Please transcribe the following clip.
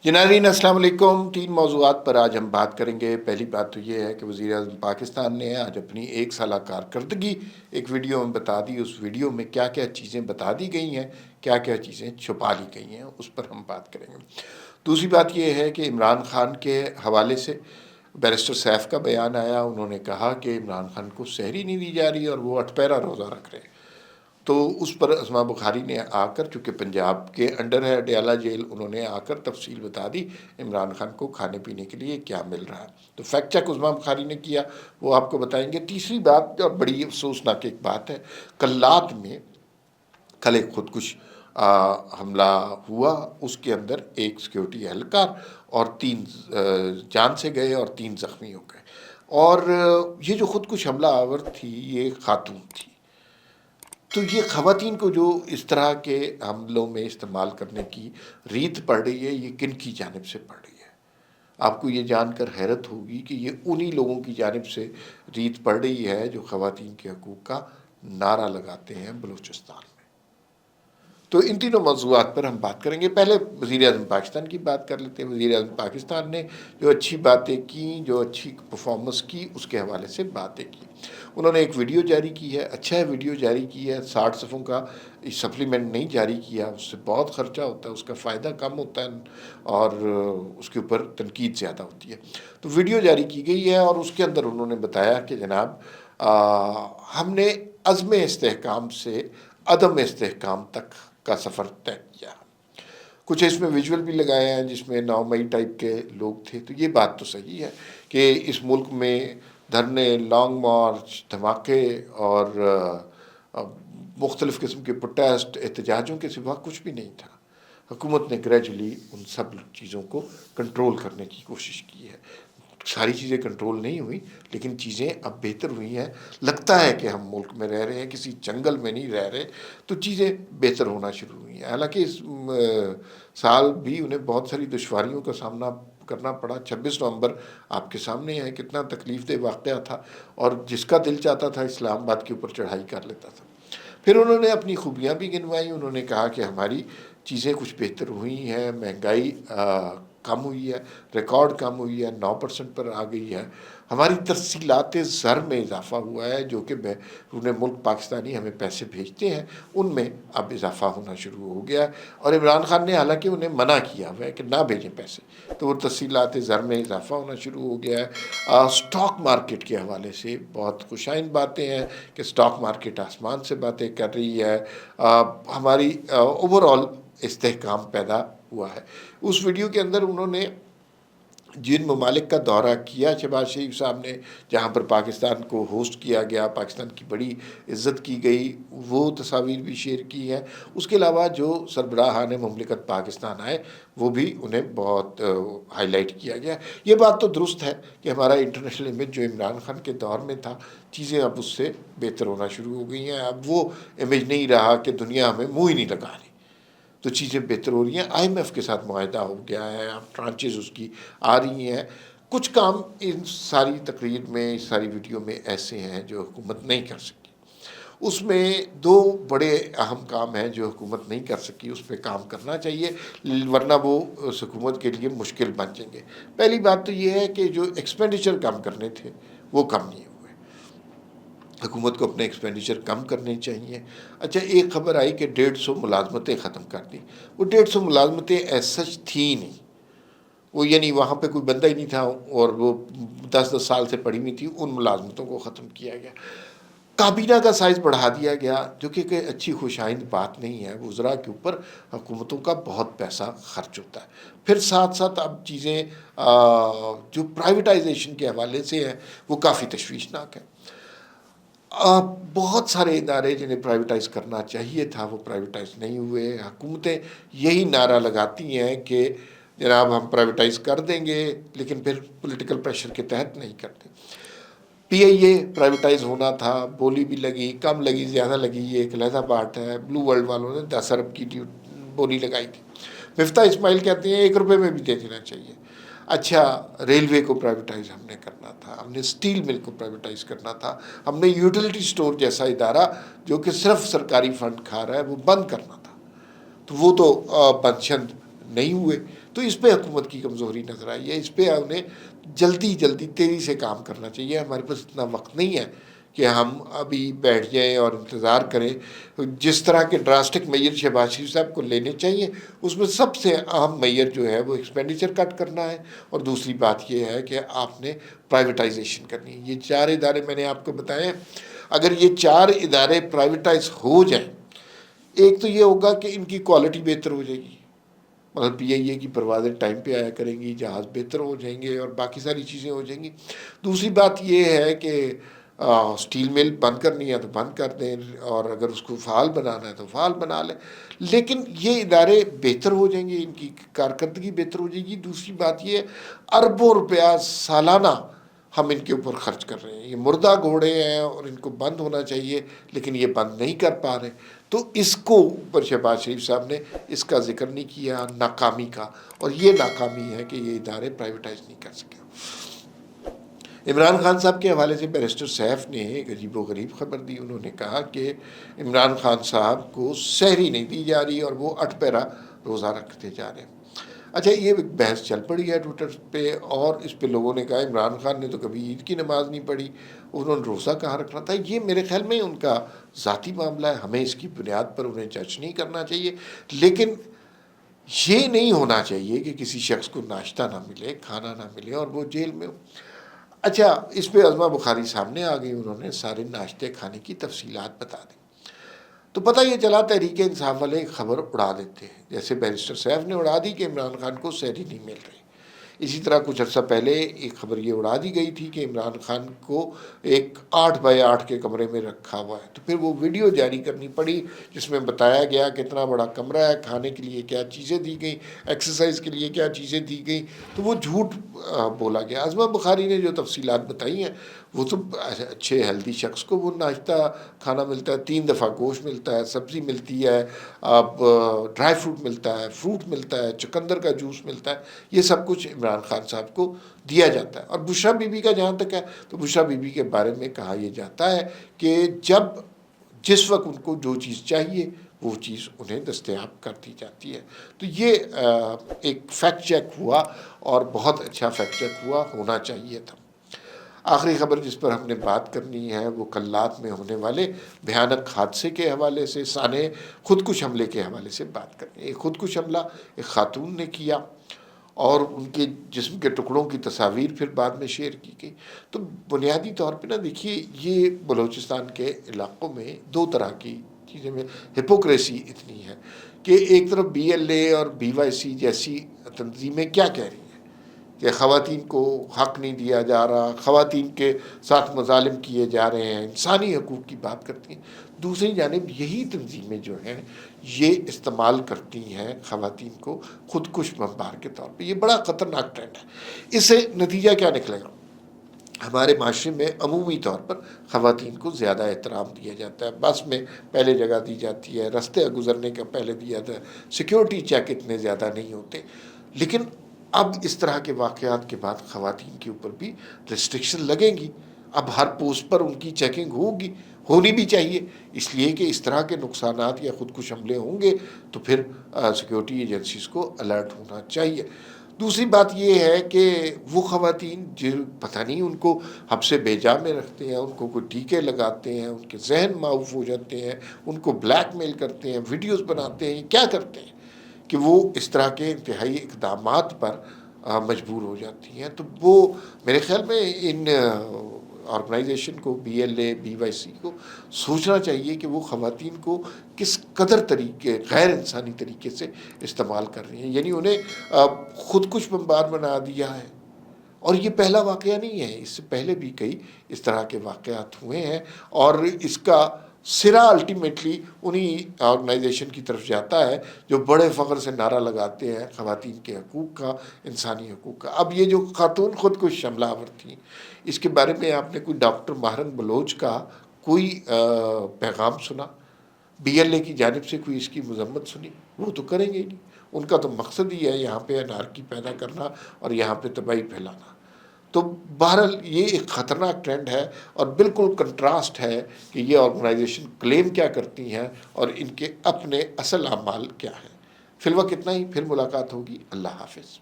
जी नाज़रीन अस्सलाम वालेकुम। 3 मौज़ूआत पर आज हम बात करेंगे। पहली बात तो ये है कि वज़ीर-ए-आज़म पाकिस्तान ने आज अपनी 1 साला कारकर्दगी एक वीडियो में बता दी। उस वीडियो में क्या-क्या चीज़ें बता दी गई हैं, क्या-क्या चीज़ें छुपा ली गई हैं, उस पर हम बात करेंगे। दूसरी बात ये है कि इमरान खान के हवाले से बैरिस्टर सैफ का बयान आया। उन्होंने कहा कि इमरान खान को सहरी नहीं दी जा रही और वो अठपहरा रोज़ा रख रहे हैं। तो उस पर अस्मा बुखारी ने आकर, चूँकि पंजाब के अंडर है अडयाला जेल, उन्होंने आकर तफसील बता दी इमरान खान को खाने पीने के लिए क्या मिल रहा है। तो फैक्ट चेक अस्मा बुखारी ने किया, वो आपको बताएंगे। तीसरी बात और बड़ी अफसोसनाक एक बात है, कल्लात में कल एक खुदकुश हमला हुआ। उसके अंदर एक सिक्योरिटी एहलकार और 3 जान से गए और 3 ज़ख्मी हो गए। और ये जो खुदकुश हमला आवर थी, ये खातून थी। तो ये ख़वातीन को जो इस तरह के हमलों में इस्तेमाल करने की रीत पड़ रही है, ये किन की जानिब से पड़ रही है? आपको ये जानकर हैरत होगी कि ये उन्हीं लोगों की जानिब से रीत पड़ रही है जो ख़वातीन के हकूक़ का नारा लगाते हैं बलूचिस्तान में। तो इन तीनों मौज़ूआत पर हम बात करेंगे। पहले वज़ीर-ए-आज़म पाकिस्तान की बात कर लेते हैं। वज़ीर-ए-आज़म पाकिस्तान ने जो अच्छी बातें की, जो अच्छी परफॉर्मेंस की, उसके हवाले से बातें की। उन्होंने एक वीडियो जारी की है, अच्छा है वीडियो जारी की है। 60 सफ़ों का सप्लीमेंट नहीं जारी किया, उससे बहुत ख़र्चा होता है, उसका फ़ायदा कम होता है और उसके ऊपर तनकीद ज़्यादा होती है। तो वीडियो जारी की गई है और उसके अंदर उन्होंने बताया कि जनाब हमने अज़्म इस्तेहकाम से अदम इस्तेहकाम तक का सफ़र तय किया। कुछ इसमें विजुअल भी लगाए हैं जिसमें 9 मई टाइप के लोग थे। तो ये बात तो सही है कि इस मुल्क में धरने, लॉन्ग मार्च, धमाके और मुख्तलिफ़ किस्म के प्रोटेस्ट, एहतजाजों के सिवा कुछ भी नहीं था। हुकूमत ने ग्रेजुअली उन सब चीज़ों को कंट्रोल करने की कोशिश की है। सारी चीज़ें कंट्रोल नहीं हुई, लेकिन चीज़ें अब बेहतर हुई हैं। लगता है कि हम मुल्क में रह रहे हैं, किसी जंगल में नहीं रह रहे, तो चीज़ें बेहतर होना शुरू हुई हैं। हालाँकि इस साल भी उन्हें बहुत सारी दुश्वारियों का सामना करना पड़ा। 26 नवंबर आपके सामने है, कितना तकलीफ़देह वाक़या था और जिसका दिल चाहता था इस्लामाबाद के ऊपर चढ़ाई कर लेता था। फिर उन्होंने अपनी खूबियाँ भी गिनवाई। उन्होंने कहा कि हमारी चीज़ें कुछ बेहतर हुई हैं, महंगाई कम हुई है, रिकॉर्ड कम हुई है, 9% पर आ गई है। हमारी तरसीलात ज़र में इजाफ़ा हुआ है, जो कि उन्हें मुल्क पाकिस्तानी हमें पैसे भेजते हैं, उनमें अब इजाफ़ा होना शुरू हो गया है। और इमरान खान ने हालांकि उन्हें मना किया हुआ है कि ना भेजें पैसे, तो वो तरसीलात ज़र में इजाफ़ा होना शुरू हो गया है। स्टॉक मार्केट के हवाले से बहुत खुशाइन बातें हैं कि स्टॉक मार्केट आसमान से बातें कर रही है। हमारी ओवरऑल इस्तेहकाम पैदा हुआ है। उस वीडियो के अंदर उन्होंने जिन ममालिक का दौरा किया शहबाज शरीफ साहब ने, जहाँ पर पाकिस्तान को होस्ट किया गया, पाकिस्तान की बड़ी इज़्ज़त की गई, वो तस्वीर भी शेयर की है। उसके अलावा जो सरबराहान मुमलिकत पाकिस्तान आए, वो भी उन्हें बहुत हाईलाइट किया गया। ये बात तो दुरुस्त है कि हमारा इंटरनेशनल इमेज जो इमरान खान के दौर में था, चीज़ें अब उससे बेहतर होना शुरू हो गई हैं। अब वो इमेज नहीं रहा कि दुनिया हमें मुँह ही नहीं लगा रही, तो चीज़ें बेहतर हो रही हैं। IMF के साथ मुआहदा हो गया है, अब ट्रांचेज़ उसकी आ रही हैं। कुछ काम इन सारी तकरीर में, इस सारी वीडियो में ऐसे हैं जो हुकूमत नहीं कर सकी। उसमें 2 बड़े अहम काम हैं जो हुकूमत नहीं कर सकी, उस पे काम करना चाहिए, वरना वो उस हुकूमत के लिए मुश्किल बन जाएंगे। पहली बात तो ये है कि जो एक्सपेंडिचर कम करने थे, वो कम नहीं हुए। हुकूमत को अपने एक्सपेंडिचर कम करने चाहिए। अच्छा, एक खबर आई कि 150 मुलाजमतें ख़त्म कर दी। वो 150 मुलाजमतें एज सच थी नहीं, वो यानी वहाँ पे कोई बंदा ही नहीं था और वो 10-10 साल से पड़ी हुई थी, उन मुलाजमतों को ख़त्म किया गया। काबीना का साइज़ बढ़ा दिया गया, जो कि कोई अच्छी खुशाइंद बात नहीं है। वज़रा के ऊपर हुकूमतों का बहुत पैसा खर्च होता है। फिर साथ साथ अब चीज़ें जो प्राइवेटाइजेशन के हवाले से हैं, वो काफ़ी तशवीशनाक है। बहुत सारे इदारे जिन्हें प्राइवेटाइज़ करना चाहिए था, वो प्राइवेटाइज़ नहीं हुए। हुकूमतें यही नारा लगाती हैं कि जनाब हम प्राइवेटाइज़ कर देंगे, लेकिन फिर पॉलिटिकल प्रेशर के तहत नहीं करते। PIA प्राइवेटाइज़ होना था, बोली भी लगी, कम लगी, ज़्यादा लगी, ये एक अलहदा बात है। ब्लू वर्ल्ड वालों ने 10 अरब की बोली लगाई थी। मिफ्ता इस्माइल कहते हैं 1 रुपये में भी दे देना चाहिए। अच्छा, रेलवे को प्राइवेटाइज़ हमने करना था, हमने स्टील मिल को प्राइवेटाइज़ करना था, हमने यूटिलिटी स्टोर जैसा इदारा जो कि सिर्फ सरकारी फ़ंड खा रहा है, वो बंद करना था। तो वो तो बंदशंद नहीं हुए। تو اس پہ حکومت کی کمزوری نظر آئی ہے. اس پہ انہیں جلدی تیزی سے کام کرنا چاہیے. ہمارے پاس اتنا وقت نہیں ہے کہ ہم ابھی بیٹھ جائیں اور انتظار کریں. جس طرح کے ڈراسٹک میئر شہباز شریف صاحب کو لینے چاہیے، اس میں سب سے اہم میئر جو ہے وہ ایکسپینڈیچر کٹ کرنا ہے، اور دوسری بات یہ ہے کہ آپ نے پرائیویٹائزیشن کرنی ہے. یہ 4 ادارے میں نے آپ کو بتایا، اگر یہ 4 ادارے پرائیویٹائز ہو جائیں، ایک تو یہ ہوگا کہ ان کی کوالٹی بہتر ہو جائے گی، مطلب پی آئی اے کی پروازیں ٹائم پہ آیا کریں گی، جہاز بہتر ہو جائیں گے اور باقی ساری چیزیں ہو جائیں گی. دوسری بات یہ ہے کہ اسٹیل مل بند کرنی ہے تو بند کر دیں، اور اگر اس کو فعال بنانا ہے تو فعال بنا لیں. لیکن یہ ادارے بہتر ہو جائیں گے، ان کی کارکردگی بہتر ہو جائے گی. دوسری بات یہ اربوں روپیہ سالانہ ہم ان کے اوپر خرچ کر رہے ہیں. یہ مردہ گھوڑے ہیں اور ان کو بند ہونا چاہیے، لیکن یہ بند نہیں کر پا رہے. تو اس کو اوپر شہباز شریف صاحب نے اس کا ذکر نہیں کیا، ناکامی کا، اور یہ ناکامی ہے کہ یہ ادارے پرائیویٹائز نہیں کر سکے. عمران خان صاحب کے حوالے سے بیرسٹر سیف نے ایک عجیب و غریب خبر دی. انہوں نے کہا کہ عمران خان صاحب کو سحری نہیں دی جا رہی اور وہ 8 پیرا روزہ رکھتے جا رہے ہیں. اچھا، یہ ایک بحث چل پڑی ہے ٹویٹر پہ، اور اس پہ لوگوں نے کہا عمران خان نے تو کبھی عید کی نماز نہیں پڑھی، انہوں نے روزہ کہاں رکھنا تھا. یہ میرے خیال میں ان کا ذاتی معاملہ ہے، ہمیں اس کی بنیاد پر انہیں جج نہیں کرنا چاہیے. لیکن یہ نہیں ہونا چاہیے کہ کسی شخص کو ناشتہ نہ ملے، کھانا نہ ملے اور وہ جیل میں ہو. اچھا، اس پہ عظمہ بخاری سامنے آ گئی، انہوں نے سارے ناشتے کھانے کی تفصیلات بتا دی. تو پتہ یہ چلا تحریک انصاف والے ایک خبر اڑا دیتے ہیں، جیسے بیرسٹر سیف نے اڑا دی کہ عمران خان کو سحری نہیں مل رہی. اسی طرح کچھ عرصہ پہلے ایک خبر یہ اڑا دی گئی تھی کہ عمران خان کو ایک 8x8 کے کمرے میں رکھا ہوا ہے. تو پھر وہ ویڈیو جاری کرنی پڑی جس میں بتایا گیا کتنا بڑا کمرہ ہے، کھانے کے لیے کیا چیزیں دی گئیں، ایکسرسائز کے لیے کیا چیزیں دی گئیں. تو وہ جھوٹ بولا گیا. عظمہ بخاری نے جو تفصیلات بتائی ہیں وہ تو اچھے ہیلدی شخص کو وہ ناشتہ کھانا ملتا ہے، 3 دفعہ گوشت ملتا ہے، سبزی ملتی ہے، اب ڈرائی فروٹ ملتا ہے، فروٹ ملتا ہے، چقندر کا جوس ملتا ہے. یہ سب کچھ عمران خان صاحب کو دیا جاتا ہے. اور بشریٰ بی بی کا جہاں تک ہے تو بشریٰ بی بی کے بارے میں کہا یہ جاتا ہے کہ جس وقت ان کو جو چیز چاہیے وہ چیز انہیں دستیاب کر دی جاتی ہے. تو یہ ایک فیکٹ چیک ہوا اور بہت اچھا فیکٹ چیک ہوا، ہونا چاہیے تھا. آخری خبر جس پر ہم نے بات کرنی ہے وہ کلات میں ہونے والے بھیانک حادثے کے حوالے سے، سانحہ خودکش حملے کے حوالے سے بات کرنی ہے. ایک خودکش حملہ ایک خاتون نے کیا اور ان کے جسم کے ٹکڑوں کی تصاویر پھر بعد میں شیئر کی گئی. تو بنیادی طور پہ دیکھیے، یہ بلوچستان کے علاقوں میں 2 طرح کی چیزیں میں ہپوکریسی اتنی ہے کہ ایک طرف بی ایل اے اور بی وائی سی جیسی تنظیمیں کیا کہہ رہی ہیں کہ خواتین کو حق نہیں دیا جا رہا، خواتین کے ساتھ مظالم کیے جا رہے ہیں، انسانی حقوق کی بات کرتی ہیں. دوسری جانب یہی تنظیمیں جو ہیں یہ استعمال کرتی ہیں خواتین کو خودکش بمبار کے طور پہ. یہ بڑا خطرناک ٹرینڈ ہے. اس سے نتیجہ کیا نکلے گا؟ ہمارے معاشرے میں عمومی طور پر خواتین کو زیادہ احترام دیا جاتا ہے، بس میں پہلے جگہ دی جاتی ہے، رستے گزرنے کا پہلے دیا جاتا ہے، سیکیورٹی چیک اتنے زیادہ نہیں ہوتے. لیکن اب اس طرح کے واقعات کے بعد خواتین کے اوپر بھی ریسٹرکشن لگیں گی. اب ہر پوسٹ پر ان کی چیکنگ ہوگی، ہونی بھی چاہیے، اس لیے کہ اس طرح کے نقصانات یا خودکش حملے ہوں گے تو پھر سیکیورٹی ایجنسیز کو الرٹ ہونا چاہیے. دوسری بات یہ ہے کہ وہ خواتین جو پتہ نہیں ان کو حب سے بیجا میں رکھتے ہیں، ان کو کوئی ٹیکے لگاتے ہیں، ان کے ذہن معاف ہو جاتے ہیں، ان کو بلیک میل کرتے ہیں، ویڈیوز بناتے ہیں، کیا کرتے ہیں کہ وہ اس طرح کے انتہائی اقدامات پر مجبور ہو جاتی ہیں. تو وہ میرے خیال میں ان آرگنائزیشن کو، B L A, B Y C کو سوچنا چاہیے کہ وہ خواتین کو کس قدر طریقے غیر انسانی طریقے سے استعمال کر رہی ہیں. یعنی انہیں خودکش بمبار بنا دیا ہے. اور یہ پہلا واقعہ نہیں ہے، اس سے پہلے بھی کئی اس طرح کے واقعات ہوئے ہیں، اور اس کا سرا الٹیمیٹلی انہی آرگنائزیشن کی طرف جاتا ہے جو بڑے فخر سے نعرہ لگاتے ہیں خواتین کے حقوق کا، انسانی حقوق کا. اب یہ جو خاتون خودکش حملہ آور تھیں، اس کے بارے میں آپ نے کوئی ڈاکٹر ماہرن بلوچ کا کوئی پیغام سنا؟ بی ایل اے کی جانب سے کوئی اس کی مذمت سنی؟ وہ تو کریں گے ہی نہیں. ان کا تو مقصد ہی ہے یہاں پہ انارکی پیدا کرنا اور یہاں پہ تباہی پھیلانا. تو بہرحال یہ ایک خطرناک ٹرینڈ ہے اور بالکل کنٹراسٹ ہے کہ یہ آرگنائزیشن کلیم کیا کرتی ہیں اور ان کے اپنے اصل اعمال کیا ہیں. فی الوقت اتنا ہی، پھر ملاقات ہوگی، اللہ حافظ.